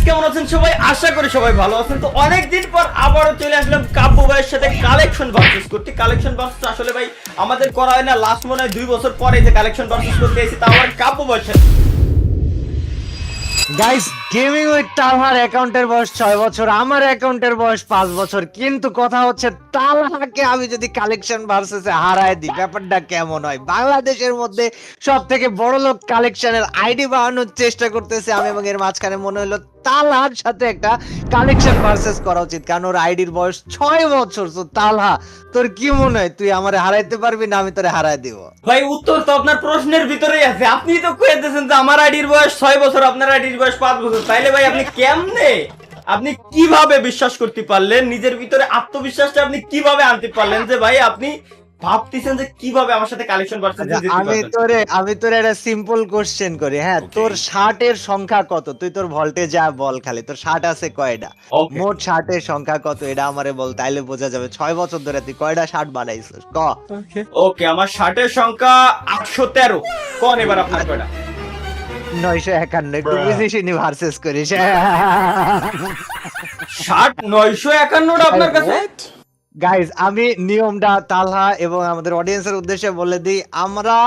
কেমন আছেন সবাই? আশা করি সবাই ভালো আছেন। তো অনেকদিন পর আবারও চলে আসলাম কাব্য ভাইয়ের সাথে কালেকশন ভার্সেস করতে। কালেকশন ভার্সেস আসলে ভাই আমাদের করা হয় না, লাস্ট মনে হয় 2 বছর পরে যে কালেকশন ভার্সেস করতে এসেছি, তাও আবার কাব্য ভাইয়ের সাথে। গাইস, গেমিং উইথ তালহার অ্যাকাউন্টের বয়স 6 বছর, আমার অ্যাকাউন্টের বয়স 5 বছর, কিন্তু কথা হচ্ছে তালহাকে আমি যদি কালেকশন ভার্সেসে হারায় দিই ব্যাপারটা কেমন হয়। বাংলাদেশের মধ্যে সব থেকে বড় লোক কালেকশনের আইডি বানানোর চেষ্টা করতেছে আমি, এবং এর মাঝখানে মনে হলো তালহার সাথে একটা কালেকশন ভার্সেস করা উচিত, কারণ ওর আইডির বয়স 6 বছর। তো তালহা, তোর কি মনে হয়, তুই আমারে হারাইতে পারবি না আমি তোরে হারাই দিব? ভাই উত্তর তো আপনার প্রশ্নের ভিতরেই আছে। আপনি তো কয়ে দিয়েছেন যে আমার আইডির বয়স 6 বছর, আপনার আইডির বয়স 5 বছর। তাইলে ভাই আপনি কেমনে, আপনি কিভাবে বিশ্বাস করতে পারলেন, নিজের ভিতরে আত্মবিশ্বাসটা আপনি কিভাবে আনতে পারলেন যে ভাই আপনি ভাবতেছেন যে কিভাবে আমার সাথে কালেকশন ভার্সেস জিততে আমি তোরে একটা সিম্পল কোশ্চেন করি, হ্যাঁ? তোর শার্টের সংখ্যা কত? তুই তোর ভল্টে যা বল, খালি তোর শার্ট আছে কয়টা? মোট শার্টের সংখ্যা কত এটা আমারে বল, তাইলে বোঝা যাবে 6 বছর ধরে তুই কয়টা শার্ট বানাইছিস। ক। ওকে, আমার শার্টের সংখ্যা 813। কোন এবার আপনার কয়টা? 951। একটু বুঝিসনি ভার্সেস করিস। শার্ট 951টা আপনার কাছে? গাইজ, আমি নিয়মটা তালহা এবং আমাদের অডিয়েন্সের উদ্দেশ্যে বলে দিই। আমরা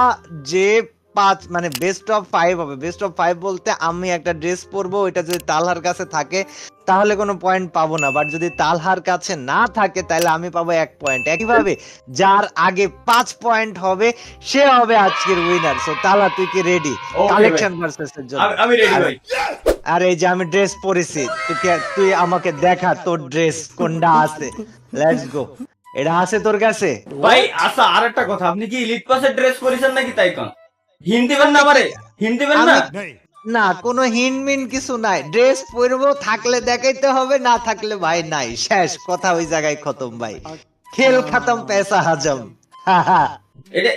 যে 5 মানে বেস্ট অফ 5 হবে। বেস্ট অফ 5 বলতে আমি একটা ড্রেস পরবো, ওইটা যদি তালহার কাছে থাকে তাহলে কোনো পয়েন্ট পাবো না, বাট যদি তালহার কাছে না থাকে তাহলে আমি পাবো 1 পয়েন্ট। একইভাবে যার আগে 5 পয়েন্ট হবে সে হবে আজকের উইনার। সো তালহা, তুই কি রেডি কালেকশন ভার্সেসের জন্য? আমি রেডি ভাই। আর এই যে আমি ড্রেস পরেছি, তুই আমাকে দেখা তোর ড্রেস কোনটা আছে। Let's go. এটা আছে তোর কাছে? ভাই আচ্ছা, আরেকটা কথা, আপনি কি ইলিট পাসের ড্রেস পরেছেন নাকি? তাই কোন হিন্দি দিবেন না আমারে? হিন্দি দিবেন না? না, কোনো হিনমিন কিছু নাই। ড্রেস পরবো, থাকলে দেখাইতে হবে, না থাকলে ভাই নাই, শেষ কথা, ওই জায়গায় খতম ভাই। খেল খতম, পয়সা হাজম।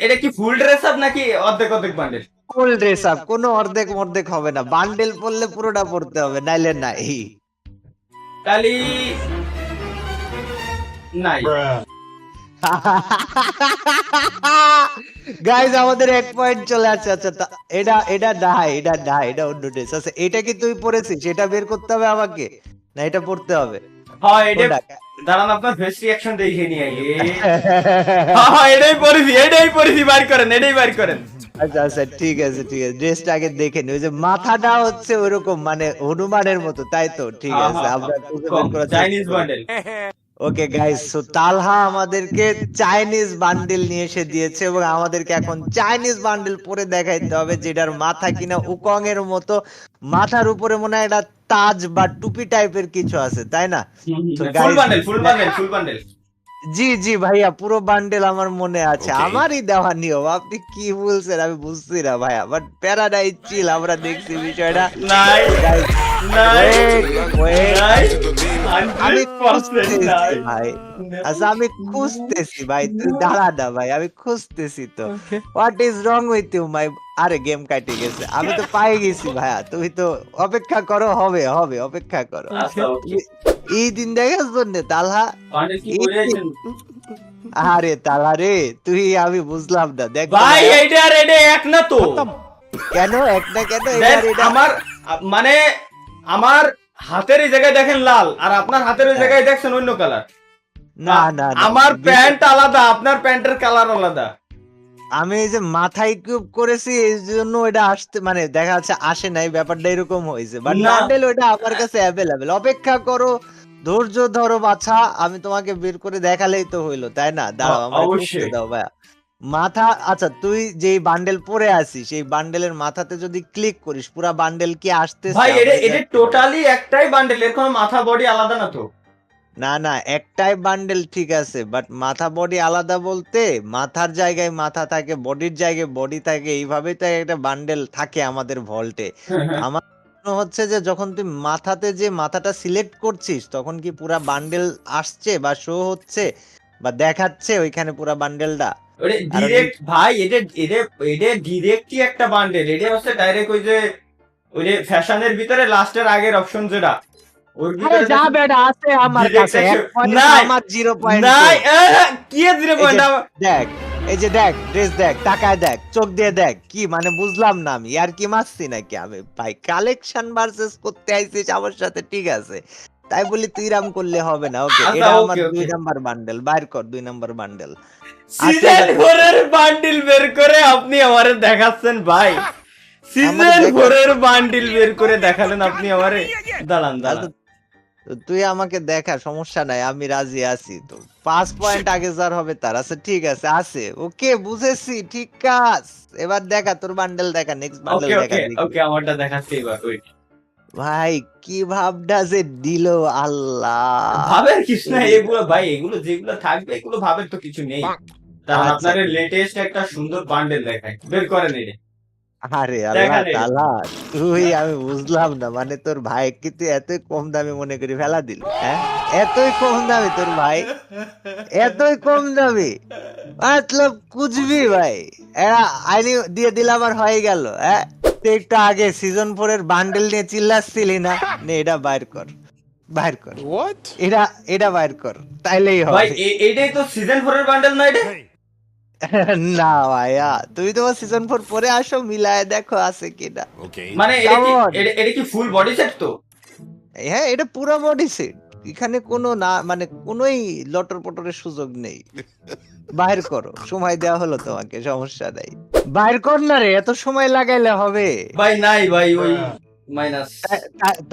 এটা কি ফুল ড্রেস আপ নাকি অর্ধেক অর্ধেক বান্ডেল? ফুল ড্রেস আপ, কোনো অর্ধেক মর্ধেক হবে না। বান্ডেল পরলে পুরোটা পড়তে হবে, নাইলে নাই। কালি নাই। গাইজ, আমাদের 1 পয়েন্ট চলে আসছে। আচ্ছা, এটা অন্য ড্রেস। আচ্ছা, এটা কি তুই পরেছিস? এটা বের করতে হবে আমাকে, না এটা পড়তে হবে? হ্যাঁ, এটা কোনটা? দাঁড়ান, আপনার ফেস রিঅ্যাকশন দেখে নিয়ে আগে। হ্যাঁ, এটাই পরেছি, বার করেন, এটাই বার করেন। আচ্ছা আচ্ছা, ঠিক আছে ঠিক আছে, ড্রেসটা আগে দেখে নি। ওই যে মাথাটা হচ্ছে ওইরকম, মানে হনুমানের মতো, তাই তো? ঠিক আছে, আমরা Chinese bundle. Okay guys, so Talha আমাদেরকে চাইনিজ বান্ডেল নিয়ে এসে দিয়েছে, এবং আমাদেরকে এখন চাইনিজ বান্ডেল পরে দেখাইতে হবে যেটার মাথা কিনা উকং এর মতো। মাথার উপরে মনে হয় একটা তাজ বা টুপি টাইপের কিছু আছে, তাই না? তো ফুল guys, বান্ডেল, ফুল বান্ডেল, ফুল বান্ডেল। জি জি ভাইয়া, পুরো বান্ডেল আমার মনে আছে। Okay. আমারই দেওয়া নিয়ম। আপনি কি বলছেন আমি বুঝছি না ভাইয়া, বাট প্যারাডাইজ চিল, আমরা দেখছি বিষয়টা। নাই Guys, নাই wait, নাই, আমি 100% নাই। খুঁজতেছি ভাই। আচ্ছা, আমি খুঁজতেছি ভাই, তুই দাঁড়া না ভাই, আমি খুঁজতেছি তো। What is wrong with you my? আরে গেম কাটে গেছে, আমি তো পাই গেছি ভাইয়া। তুমি তো অপেক্ষা করো, হবে হবে, অপেক্ষা করো। আচ্ছা, ওকে। এই দিন দেখার জন্য তালহা। বান্ডেল কি এই পরে আছেন? আরে তালা রে, তুই, আমি বুঝলাম না। দেখ তো ভাই ভাইয়া, এইটা আর এটা এক না তো। কেন একটা, কেন দেখ, এটা? আমার মানে আমার হাতের এই জায়গায় দেখেন লাল, আর আপনার হাতের ওই জায়গায় দেখছেন অন্য কালার। না না না, আমার প্যান্ট আলাদা, আপনার প্যান্টের কালার আলাদা। আমি এই যে মাথায় কিউব করেছি এই জন্য এটা আসতে, মানে দেখা যাচ্ছে আসে নাই, ব্যাপারটা এরকম হয়েছে। বাট না। বান্ডেল ওটা আমার কাছে অ্যাভেলেবেল। অপেক্ষা করো, ধৈর্য ধরো বাছা, আমি তোমাকে বের করে দেখালেই তো হইলো, তাই না? দাঁড়াও, আমার খুঁজতে অবশ্যই। দাও ভাইয়া। মাথা, আচ্ছা, তুই যেই বান্ডেল পরে আছিস সেই বান্ডেলের মাথাতে যদি ক্লিক করিস পুরা বান্ডেল কি আসতেছে? ভাই এটা আমরা এটা দেখ- টোটালি একটাই বান্ডেল, এর কোনো মাথা বডি আলাদা না তো? না না, একটাই বান্ডেল, ঠিক আছে, বাট মাথা বডি আলাদা বলতে মাথার জায়গায় মাথা থাকে, বডির জায়গায় বডি থাকে, এইভাবেই তো একটা বান্ডেল থাকে আমাদের ভল্টে। আমার মনে হচ্ছে যে যখন তুই মাথাতে যে মাথাটা সিলেক্ট করছিস তখন কি পুরা বান্ডেল আসছে বা শো হচ্ছে বা দেখাচ্ছে ওইখানে পুরা বান্ডেলটা? ওরে আর ডিরেক্ট ভাই, এটা এটা এটা ডিরেক্টই একটা বান্ডেল। এটা হচ্ছে ডাইরেক্ট ওই যে ফ্যাশনের ভিতরে লাস্টের আগের অপশন যেটা, ওর আরে ভিতরে যা বেটা, আছে আমার Direct কাছে action- 1 পয়েন্ট, নাই, আমার 0 পয়েন্ট। নাই কি 0 পয়েন্ট? দেখ, এই যে দেখ ড্রেস দেখ, তাকায় দেখ, চোখ দিয়ে দেখ, কি মানে বুঝলাম না আমি আর কি মারছি নাকি আমি ভাই? কালেকশন ভার্সেস করতে আইছিস আমার সাথে, ঠিক আছে, তাই বলি তুই রাম করলে হবে না। ওকে, আচ্ছা এটা আমার ওকে 2 ওকে, নাম্বার বান্ডেল, বাইর কর 2 নাম্বার বান্ডেল। আছে সিজন এটা তোর? 4 এর বান্ডিল বের করে আপনি আমারে দেখাচ্ছেন ভাই, আমারে সিজন দেখা 4 এর বান্ডিল বের করে দেখালেন আপনি আমারে। দাঁড়ান দাঁড়ান, আচ্ছা, তুই আমাকে দেখা, সমস্যা নাই, আমি রাজি আছি। তো 5 পয়েন্ট আগে যার হবে তার। আচ্ছা ঠিক আছে, আছে, ওকে বুঝেছি, ঠিক কাজ। এবার দেখা তোর বান্ডেল, দেখা নেক্সট বান্ডেল ওকে দেখা ওকে দেখি। ওকে, আমারটা দেখাচ্ছি এবার, ওয়েট। ভাই কি ভাবটা যে দিল আল্লাহ। ভাবের কিছু না এই এগুলো ভাই, এগুলো যেগুলো থাকবে এগুলো ভাবের তো কিছু নেই। কারণ আচ্ছা আপনার ঠিক। লেটেস্ট একটা সুন্দর বান্ডেল দেখায়, বের করেন এটা, আরে আল্লাহ দেখান এটা। তাআলা, তুই আমি বুঝলাম না, মানে তোর ভাই কি তুই এতই কম দামে মনে করি ফেলা দিল? হ্যাঁ, এতই কম দামে তোর ভাই, এতই কম দামে, মতলব কুচবি ভাই। এরা আইনি দিয়ে দিলাম আর হয়ে গেল। হ্যাঁ, তুই একটু আগে সিজন 4 এর বান্ডেল নিয়ে চিল্লাচ্ছিলি না? নে এটা বাইর কর, বাইর কর, এটা এটা বাইর কর, তাইলেই ভাই হবে। এইটাই তো সিজন 4 এর বান্ডেল না এটা? না ভাইয়া, তুমি তোমার সিজন 4 পরে আসো, মিলায় দেখো আছে কিনা। মানে এটা কি, কেমন? এটা কি ফুল বডি সেট তো? হ্যাঁ, এটা পুরো বডি সেট, এখানে কোনো না মানে কোনোই লটর পটরের সুযোগ নেই। বাইর করো, সময় দেওয়া হলো তোমাকে, সমস্যা নাই। বাইর কর না রে, এত সময় লাগাইলে হবে? ভাই নাই ভাই, ওই মাইনাস।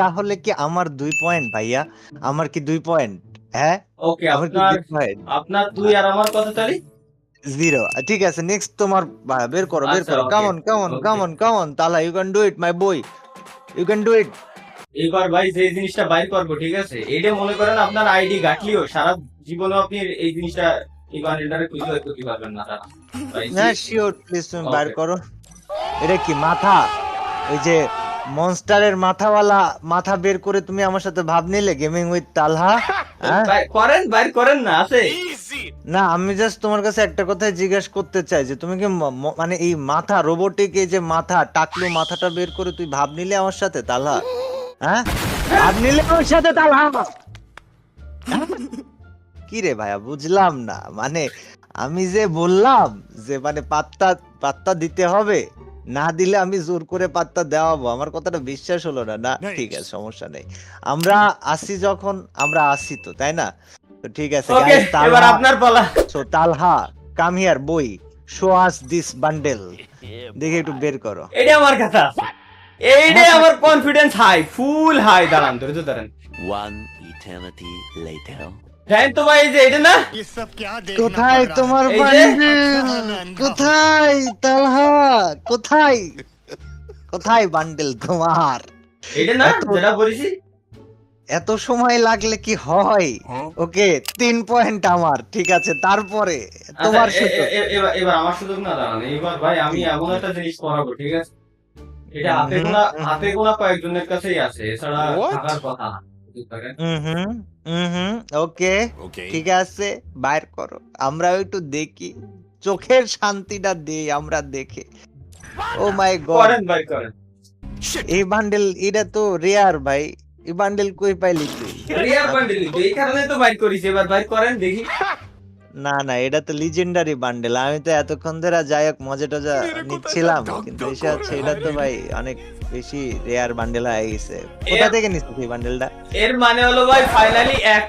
তাহলে কি আমার 2 পয়েন্ট ভাইয়া? আমার কি 2 পয়েন্ট? হ্যাঁ, ওকে, আমার কি আপনার 2 পয়েন্ট? আপনার 2 আর আমার কত তালি? 0। ঠিক আছে, নেক্সট তোমার বের করো, বের আচ্ছা করো, okay come on come on okay, come on come on তালা, you can do it my boy, you can do it. এবার ভাই যে জিনিসটা বাইর করবো, ঠিক আছে, এইটা মনে করেন আপনার আইডি ঘাটলিও সারা জীবনে আপনি এই জিনিসটা, এই বান্ডেলটারে খুঁজে বের করতে পারবেন না তারা। ভাই হ্যাঁ শিওর, প্লিজ তুমি বাইর ওকে। করো। এটা কি মাথা? ওই যে মনস্টারের মাথাওয়ালা মাথা বের করে তুমি আমার সাথে ভাব নিলে গেমিং উইথ তালহা? হ্যাঁ, করেন, বাইর করেন না, আছে। না আমি জাস্ট তোমার কাছে একটা কথাই জিজ্ঞেস করতে চাই যে তুমি কি মানে এই মাথা রোবোটিক, এই যে মাথা টাকলু মাথাটা বের করে তুই ভাব নিলে আমার সাথে তালহা? হ্যাঁ, ভাব নিলে আমার সাথে তালহা? কি রে ভাইয়া, বুঝলাম না, মানে আমি যে বললাম যে মানে পাত্তা পাত্তা দিতে হবে, না দিলে আমি জোর করে পাত্তা দেওয়াবো, আমার কথাটা বিশ্বাস হলো না। না ঠিক আছে, সমস্যা নেই, আমরা আসি যখন, আমরা আসি তো, তাই না? তো ঠিক আছে ওকে, গাইস, এবার তালহা, আপনার পালা। সো তালহা কাম হিয়ার বই, শো আস দিস বান্ডেল, দেখে একটু বের করো। এটা আমার কথা আছে, এইটাই আমার কনফিডেন্স হাই, ফুল হাই। দাঁড়ান, ধৈর্য ধরেন। One eternity later. ফ্যান তো ভাই, এই যে এটা না, ये सब क्या देखना কোথায় पड़ रहा তোমার এই যে- বান্ডেল? কোথায় তালহা? কোথায়, কোথায় বান্ডেল তোমার? এটা না এত- যেটা বলেছি। এত সময় লাগলে কি হয়? ওকে, 3 পয়েন্ট আমার, ঠিক আছে, তারপরে আচ্ছা, তোমার সুযোগ। এবার এবার আমার সুযোগ না, দাঁড়ান, এবার ভাই আমি এমন একটা জিনিস করাবো, ঠিক আছে, এটা হাতে গোনা কয়েকজনের কাছেই আছে, এছাড়া থাকার কথা না, বুঝতে পারেন? হুম, হুম, ওকে, Okay. ঠিক আছে, বাইর করো, আমরাও একটু দেখি, চোখের শান্তিটা দেই আমরা দেখে। ও মাই গড, করেন ভাই, করেন। এই বান্ডেল এটা তো রেয়ার ভাই, এই বান্ডেল কই পাইলি তুই? রিয়ার বান্ডেল, এই কারণে তো বাইর করিস, এবার বাইর করেন দেখি। না না, এটা তো লিজেন্ডারি বান্ডেল, আমি তো এতক্ষণ ধরে যাই হোক মজা টজা নিচ্ছিলাম, কিন্তু এসে হচ্ছে এটা তো ভাই অনেক বেশি রেয়ার বান্ডেল হয়ে গেছে। কোথা থেকে নিচ্ছিস এই বান্ডেলটা? এর মানে হলো ভাই ফাইনালি এক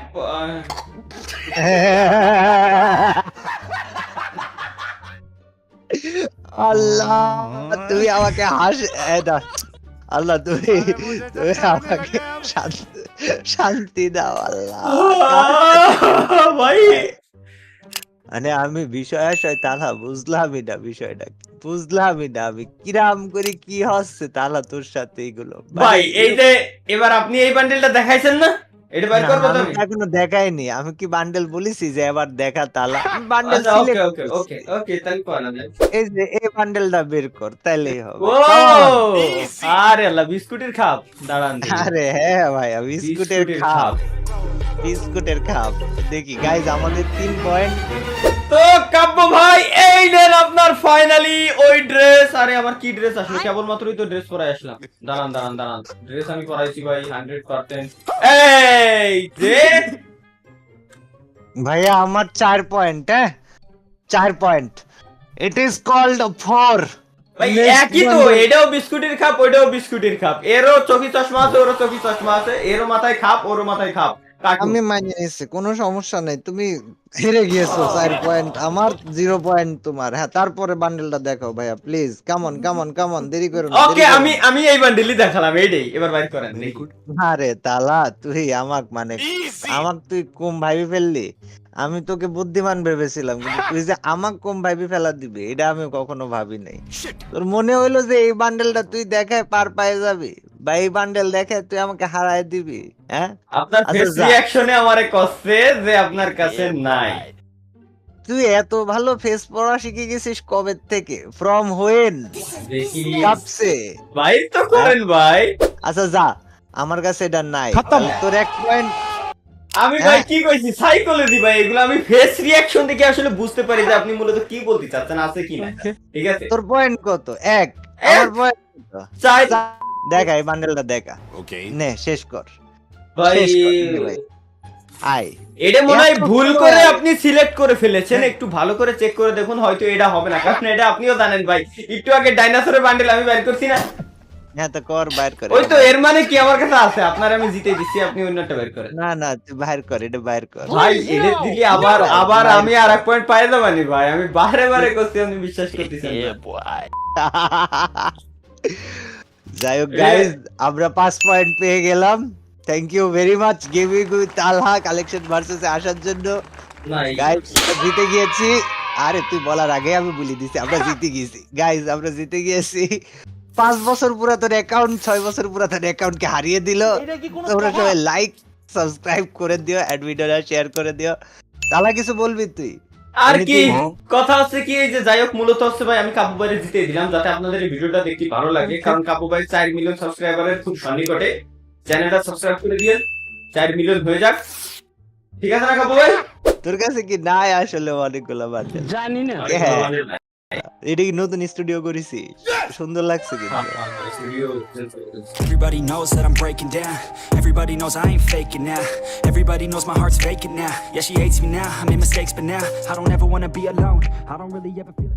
আল্লাহ, তুমি আমাকে আল্লাহ, তুমি তুমি আমাকে শান্তি দাও আল্লাহ। ভাই মানে আমি বিষয় আশয় তালা বুঝলামই না, বিষয়টা কি, বুঝলামই না আমি কিরাম করে কি হচ্ছে তালা তোর সাথে এগুলো। ভাই এই যে এবার আপনি এই বান্ডেলটা দেখাইছেন না, এটা বাইর না, করবো তো আমি আমি। তো এখনো দেখাইনি, আমি কি বান্ডেল বলেছি যে এবার দেখা তালা? বান্ডেল আচ্ছা ওকে সিলেক্ট, ওকে ওকে ওকে, তাহলে করা যায়। এই যে এই বান্ডেলটা বের কর, তাইলেই হবে। ও Come on. আরে আল্লাহ, বিস্কুটের খাপ, দাঁড়ান দেখি। আরে হ্যাঁ ভাইয়া, বিস্কুটের বিস্কুটের খাপ, বিস্কুটের খাপ। দেখি গাইজ, আমাদের 3 পয়েন্ট। তো কাব্য ভাই, এই নেন আপনার ফাইনালি ওই ড্রেস। আরে আমার কি ড্রেস আসলো, কেবলমাত্রই তো ড্রেস পরে আসলাম। দাঁড়ান দাঁড়ান দাঁড়ান, ড্রেস আমি পরাইছি ভাই 100%। এই যে ভাইয়া আমার 4 পয়েন্ট, হ্যাঁ 4 point. It is called for ভাই একই তো, এটাও বিস্কুটের খাপ ওইটাও বিস্কুটের খাপ, এরও চোখি চশমা আছে ওরও চোখি চশমা আছে, এরও মাথায় খাপ ওরও মাথায় খাপ। কাটুন। আমি মানিয়ে নিচ্ছি, কোনো সমস্যা নাই। তুমি হেরে গিয়েছো 4 পয়েন্ট, আমার 0 পয়েন্ট তোমার। হ্যাঁ, তারপরে বান্ডেলটা দেখাও ভাইয়া প্লিজ। কামন কামন কামন, দেরি করো না, ওকে, আমি এই বান্ডিলই দেখালাম, এইটাই এবার বাইর করেন দেখি। আরে তালা, তুই আমাক মানে আমাক তুই কম ভাবি ফেললি। আমি তোকে বুদ্ধিমান ভেবেছিলাম, কিন্তু তুই যে আমাক কম ভাবি ফেলা দিবি এটা আমি কখনো ভাবি নাই। তোর মনে হইলো যে এই বান্ডেলটা তুই দেখায় পার পায়ে যাবি, বা এই বান্ডেল দেখে তুই আমাকে হারায় দিবি? হ্যাঁ, আপনার আচ্ছা, ফেস যা। রিঅ্যাকশনে আমারে কষ্টে যে আপনার কাছে নাই। তুই এত ভালো ফেস পড়া শিখে গেছিস কবে থেকে? From when? দেখি কাপসে? ভাই তো করেন ভাই। আচ্ছা যা, আমার কাছে এটা নাই। তাহলে তোর 1 পয়েন্ট। আমি ভাই কি কইছি, সাইকোলজি ভাই, এগুলো আমি ফেস রিঅ্যাকশন দেখে আসলে বুঝতে পারি যে আপনি মূলত কি বলতে চাচ্ছেন, আছে কি না। ঠিক আছে, তোর পয়েন্ট কত? 1। আমার পয়েন্ট কত? চাই দেখা, এই বান্ডেলটা দেখা। Okay. নে শেষ কর, ভাই। শেষ কর নে ভাই। আয়। এটা মনে হয় এত ভুল বড় করে আর- আপনি সিলেক্ট করে ফেলেছেন, একটু ভালো করে চেক করে দেখুন, হয়তো এটা হবে না, কারণ এটা আপনিও জানেন ভাই, একটু আগে ডাইনোসরের বান্ডেল আমি বের করছি না। হ্যাঁ তো কর, বাইর কর। ওই তো, এর মানে কি আমার কাছে আছে, আপনার আমি জিতে দিচ্ছি, আপনি অন্যটা বের করেন। না না, তুই বাইর কর, এটা বাইর কর। ভাই এটা দিলি আবার আমি আর এক পয়েন্ট পাই যাবানি ভাই, আমি বারে বারে করছি, আপনি বিশ্বাস করতেছেন না। Yeah, boy. যাই হোক গাইস, আমরা 5 পয়েন্ট পেয়ে গেলাম। Thank you very much gaming with Talha collection ভার্সেসে আসার জন্য। গাইস জিতে গিয়েছি। আরে তুই বলার আগে আমি বলে দিছি আমরা জিতে গেছি। গাইস আমরা জিতে গিয়েছি। 5 বছর পুরাতন অ্যাকাউন্ট 6 বছর পুরাতন অ্যাকাউন্টকে হারিয়ে দিল। তোমরা সবাই লাইক সাবস্ক্রাইব করে দিও, অ্যাড ভিডিওটা শেয়ার করে দিও। তাহলে কিছু বলবি তুই? আর কি Anything? কথা হচ্ছে কি, এই যে যাই হোক, মূলত হচ্ছে ভাই আমি কাপু ভাইয়ের জিতে দিলাম, যাতে আপনাদের এই ভিডিওটা দেখতে ভালো লাগে, কারণ কাপু ভাই 4 মিলিয়ন সাবস্ক্রাইবারের খুব সন্নিকটে। চ্যানেলটা সাবস্ক্রাইব করে দিয়ে 4 মিলিয়ন হয়ে যাক, ঠিক আছে না কাপু ভাই? তোর কাছে কি নাই আসলে অনেকগুলো বান্ডেল? জানি না। হ্যাঁ, এটা কি নতুন স্টুডিও করেছি? সুন্দর লাগছে কিন্তু। Everybody knows that I'm breaking down. Everybody knows I ain't faking now. Everybody knows my heart's vacant now. Yeah, she hates me now. I made mistakes, but now I don't ever wanna be alone. I don't really ever feel